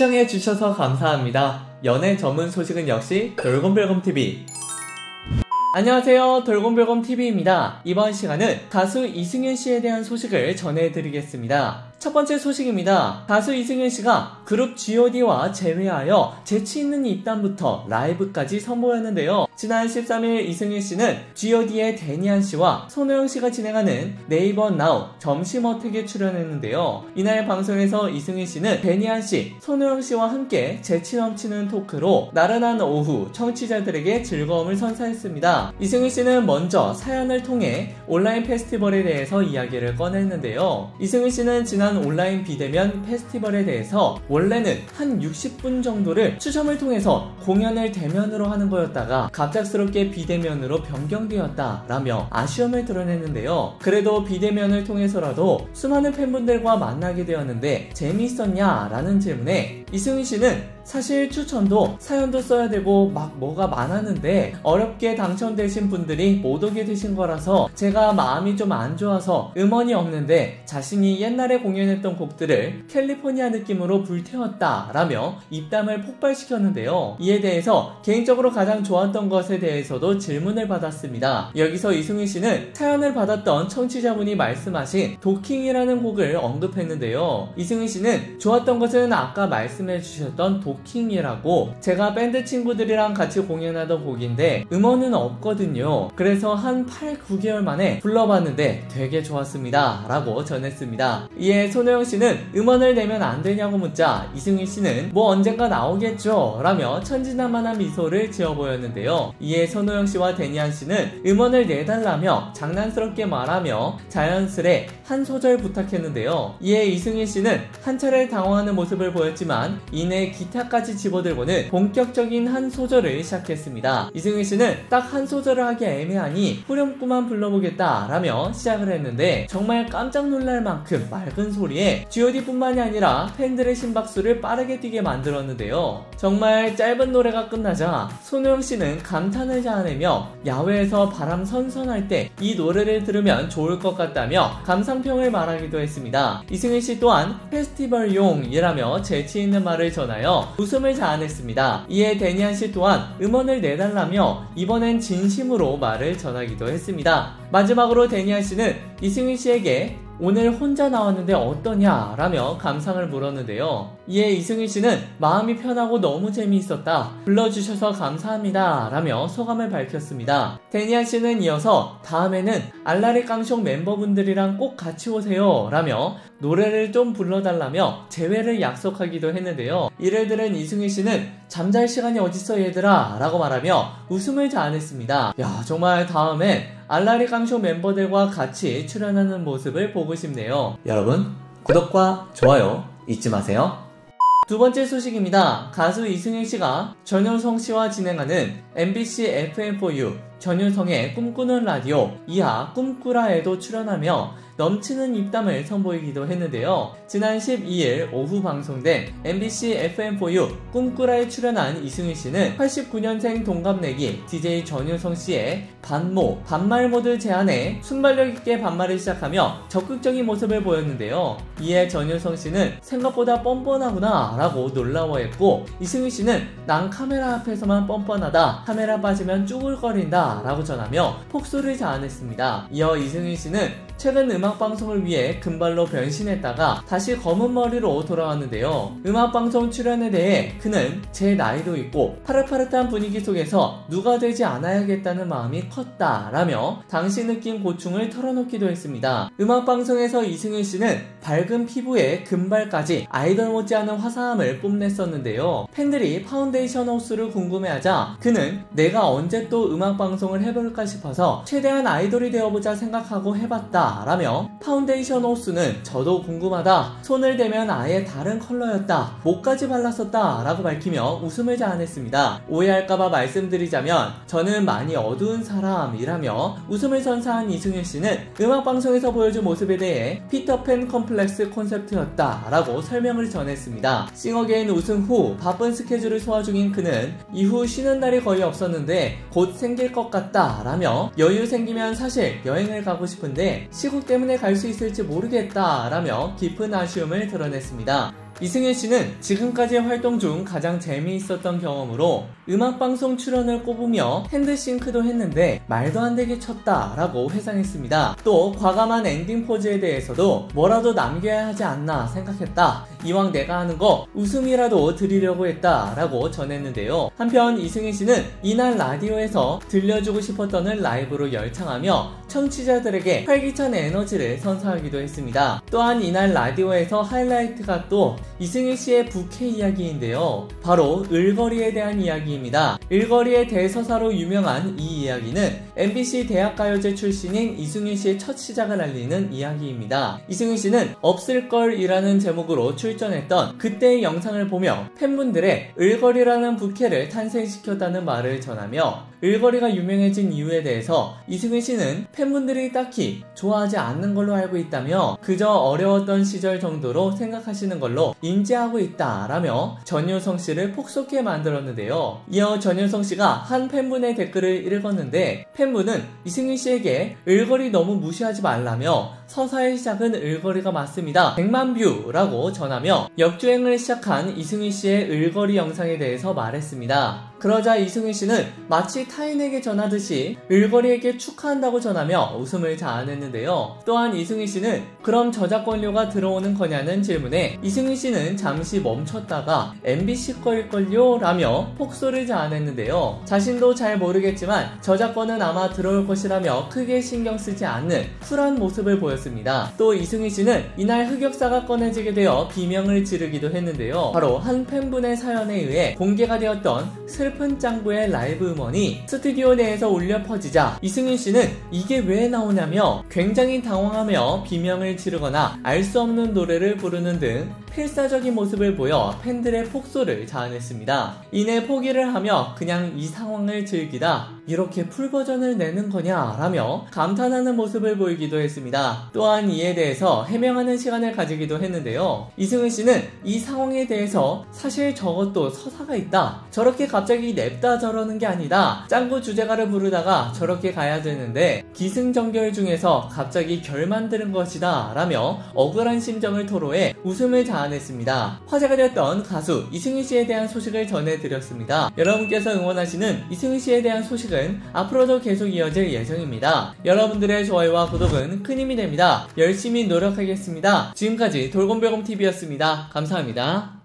시청해주셔서 감사합니다. 연애 전문 소식은 역시 돌곰별곰TV. 안녕하세요, 돌곰별곰TV입니다. 이번 시간은 가수 이승윤씨에 대한 소식을 전해드리겠습니다. 첫 번째 소식입니다. 가수 이승윤씨가 그룹 god와 제외하여 재치있는 입담부터 라이브까지 선보였는데요. 지난 13일 이승윤씨는 god의 데니안씨와 손호영씨가 진행하는 네이버 나우 점심어택에 출연했는데요. 이날 방송에서 이승윤씨는 데니안씨, 손호영씨와 함께 재치 넘치는 토크로 나른한 오후 청취자들에게 즐거움을 선사했습니다. 이승윤씨는 먼저 사연을 통해 온라인 페스티벌에 대해서 이야기를 꺼냈는데요. 이승윤씨는 지난 온라인 비대면 페스티벌에 대해서 원래는 한 60분 정도를 추첨을 통해서 공연을 대면으로 하는 거였다가 갑작스럽게 비대면으로 변경되었다 라며 아쉬움을 드러냈는데요. 그래도 비대면을 통해서라도 수많은 팬분들과 만나게 되었는데 재미있었냐 라는 질문에 이승윤씨는 사실 추천도 사연도 써야 되고 막 뭐가 많았는데 어렵게 당첨되신 분들이 못 오게 되신 거라서 제가 마음이 좀 안 좋아서 음원이 없는데 자신이 옛날에 공연했던 곡들을 캘리포니아 느낌으로 불태웠다 라며 입담을 폭발시켰는데요. 이에 대해서 개인적으로 가장 좋았던 것에 대해서도 질문을 받았습니다. 여기서 이승윤씨는 사연을 받았던 청취자분이 말씀하신 도킹이라는 곡을 언급했는데요. 이승윤씨는 좋았던 것은 아까 말씀해주셨던 도킹이라고 제가 밴드 친구들이랑 같이 공연하던 곡인데 음원은 없거든요. 그래서 한 8, 9개월 만에 불러봤는데 되게 좋았습니다 라고 전했습니다. 이에 손호영씨는 음원을 내면 안 되냐고 묻자 이승윤씨는 뭐 언젠가 나오겠죠 라며 천진난만한 미소를 지어 보였는데요. 이에 손호영씨와 데니안씨는 음원을 내달라며 장난스럽게 말하며 자연스레 한 소절 부탁했는데요. 이에 이승윤씨는 한 차례 당황하는 모습을 보였지만 이내 기타까지 집어들고는 본격적인 한 소절을 시작했습니다. 이승윤씨는 딱 한 소절을 하기 애매하니 후렴구만 불러보겠다 라며 시작을 했는데 정말 깜짝 놀랄 만큼 맑은 소리에 god뿐만이 아니라 팬들의 심박수를 빠르게 뛰게 만들었는데요. 정말 짧은 노래가 끝나자 손호영씨는 감탄을 자아내며 야외에서 바람 선선할 때 이 노래를 들으면 좋을 것 같다며 감상평을 말하기도 했습니다. 이승윤씨 또한 페스티벌용이라며 재치있는 말을 전하여 웃음을 자아냈습니다. 이에 데니안씨 또한 음원을 내달라며 이번엔 진심으로 말을 전하기도 했습니다. 마지막으로 데니안씨는 이승윤씨에게 오늘 혼자 나왔는데 어떠냐 라며 감상을 물었는데요. 이에 이승윤씨는 마음이 편하고 너무 재미있었다, 불러주셔서 감사합니다 라며 소감을 밝혔습니다. 데니안씨는 이어서 다음에는 알라리 깡쇼 멤버분들이랑 꼭 같이 오세요 라며 노래를 좀 불러달라며 재회를 약속하기도 했는데요. 이를 들은 이승윤씨는 잠잘 시간이 어딨어 얘들아 라고 말하며 웃음을 자아냈습니다. 야, 정말 다음엔 알라리 깡쇼 멤버들과 같이 출연하는 모습을 보고 싶네요. 여러분, 구독과 좋아요 잊지 마세요. 두 번째 소식입니다. 가수 이승윤씨가 전효성씨와 진행하는 MBC FM4U 전효성의 꿈꾸는 라디오 이하 꿈꾸라에도 출연하며 넘치는 입담을 선보이기도 했는데요. 지난 12일 오후 방송된 MBC FM4U 꿈꾸라에 출연한 이승윤씨는 89년생 동갑내기 DJ 전효성씨의 반모, 반말 모드 제안에 순발력 있게 반말을 시작하며 적극적인 모습을 보였는데요. 이에 전효성씨는 생각보다 뻔뻔하구나 라고 놀라워했고, 이승윤씨는 난 카메라 앞에서만 뻔뻔하다, 카메라 빠지면 쭈글거린다 라고 전하며 폭소를 자아냈습니다. 이어 이승윤씨는 최근 음악방송을 위해 금발로 변신했다가 다시 검은 머리로 돌아왔는데요. 음악방송 출연에 대해 그는 제 나이도 있고 파릇파릇한 분위기 속에서 누가 되지 않아야겠다는 마음이 컸다 라며 당시 느낀 고충을 털어놓기도 했습니다. 음악방송에서 이승윤씨는 밝은 피부에 금발까지 아이돌 못지않은 화사함을 뽐냈었는데요. 팬들이 파운데이션 호수를 궁금해하자 그는 내가 언제 또 음악방송을 해볼까 싶어서 최대한 아이돌이 되어보자 생각하고 해봤다 라며 파운데이션 호수는 저도 궁금하다, 손을 대면 아예 다른 컬러였다, 목까지 발랐었다 라고 밝히며 웃음을 자아냈습니다. 오해할까봐 말씀드리자면 저는 많이 어두운 사람이라며 웃음을 선사한 이승윤씨는 음악방송에서 보여준 모습에 대해 피터팬 컴플렉스 콘셉트였다 라고 설명을 전했습니다. 싱어게인 우승 후 바쁜 스케줄을 소화 중인 그는 이후 쉬는 날이 거의 없었는데 곧 생길 것 같다 라며 여유 생기면 사실 여행을 가고 싶은데 시국 때문에 갈 수 있을지 모르겠다 라며 깊은 아쉬움을 드러냈습니다. 이승윤 씨는 지금까지 활동 중 가장 재미있었던 경험으로 음악방송 출연을 꼽으며 핸드싱크도 했는데 말도 안 되게 쳤다 라고 회상했습니다. 또 과감한 엔딩 포즈에 대해서도 뭐라도 남겨야 하지 않나 생각했다. 이왕 내가 하는 거 웃음이라도 드리려고 했다 라고 전했는데요. 한편 이승윤 씨는 이날 라디오에서 들려주고 싶었던을 라이브로 열창하며 청취자들에게 활기찬 에너지를 선사하기도 했습니다. 또한 이날 라디오에서 하이라이트가 또 이승윤 씨의 부캐 이야기인데요. 바로 을거리에 대한 이야기입니다. 을거리의 대서사로 유명한 이 이야기는 MBC 대학가요제 출신인 이승윤 씨의 첫 시작을 알리는 이야기입니다. 이승윤 씨는 없을걸이라는 제목으로 출전했던 그때의 영상을 보며 팬분들의 을거리라는 부캐를 탄생시켰다는 말을 전하며 을거리가 유명해진 이유에 대해서 이승윤 씨는 팬분들이 딱히 좋아하지 않는 걸로 알고 있다며 그저 어려웠던 시절 정도로 생각하시는 걸로 인지하고 있다라며 전효성 씨를 폭소케 만들었는데요. 이어 전효성 씨가 한 팬분의 댓글을 읽었는데 팬분은 이승윤 씨에게 을거리 너무 무시하지 말라며 서사의 시작은 을거리가 맞습니다. 100만 뷰라고 전하며 역주행을 시작한 이승윤 씨의 을거리 영상에 대해서 말했습니다. 그러자 이승윤 씨는 마치 타인에게 전하듯이 을거리에게 축하한다고 전하며 웃음을 자아냈는데요. 또한 이승윤 씨는 그럼 저작권료가 들어오는 거냐는 질문에 이승윤 씨는 잠시 멈췄다가 MBC 거일걸요? 라며 폭소를 자아냈는데요. 자신도 잘 모르겠지만 저작권은 아마 들어올 것이라며 크게 신경 쓰지 않는 쿨한 모습을 보였습니다. 또 이승윤 씨는 이날 흑역사가 꺼내지게 되어 비명을 지르기도 했는데요. 바로 한 팬분의 사연에 의해 공개가 되었던 슬픈 짱구의 라이브 음원이 스튜디오 내에서 울려 퍼지자 이승윤 씨는 이게 왜 나오냐며 굉장히 당황하며 비명을 지르거나 알 수 없는 노래를 부르는 등 필사적인 모습을 보여 팬들의 폭소를 자아냈습니다. 이내 포기를 하며 그냥 이 상황을 즐기다 이렇게 풀버전을 내는 거냐 라며 감탄하는 모습을 보이기도 했습니다. 또한 이에 대해서 해명하는 시간을 가지기도 했는데요. 이승윤 씨는 이 상황에 대해서 사실 저것도 서사가 있다. 저렇게 갑자기 냅다 저러는 게 아니다. 짱구 주제가를 부르다가 저렇게 가야 되는데 기승전결 중에서 갑자기 결 만드는 것이다 라며 억울한 심정을 토로해 웃음을 자아냈습니다. 화제가 되었던 가수 이승윤 씨에 대한 소식을 전해드렸습니다. 여러분께서 응원하시는 이승윤 씨에 대한 소식은 앞으로도 계속 이어질 예정입니다. 여러분들의 좋아요와 구독은 큰 힘이 됩니다. 열심히 노력하겠습니다. 지금까지 돌곰별곰TV였습니다. 감사합니다.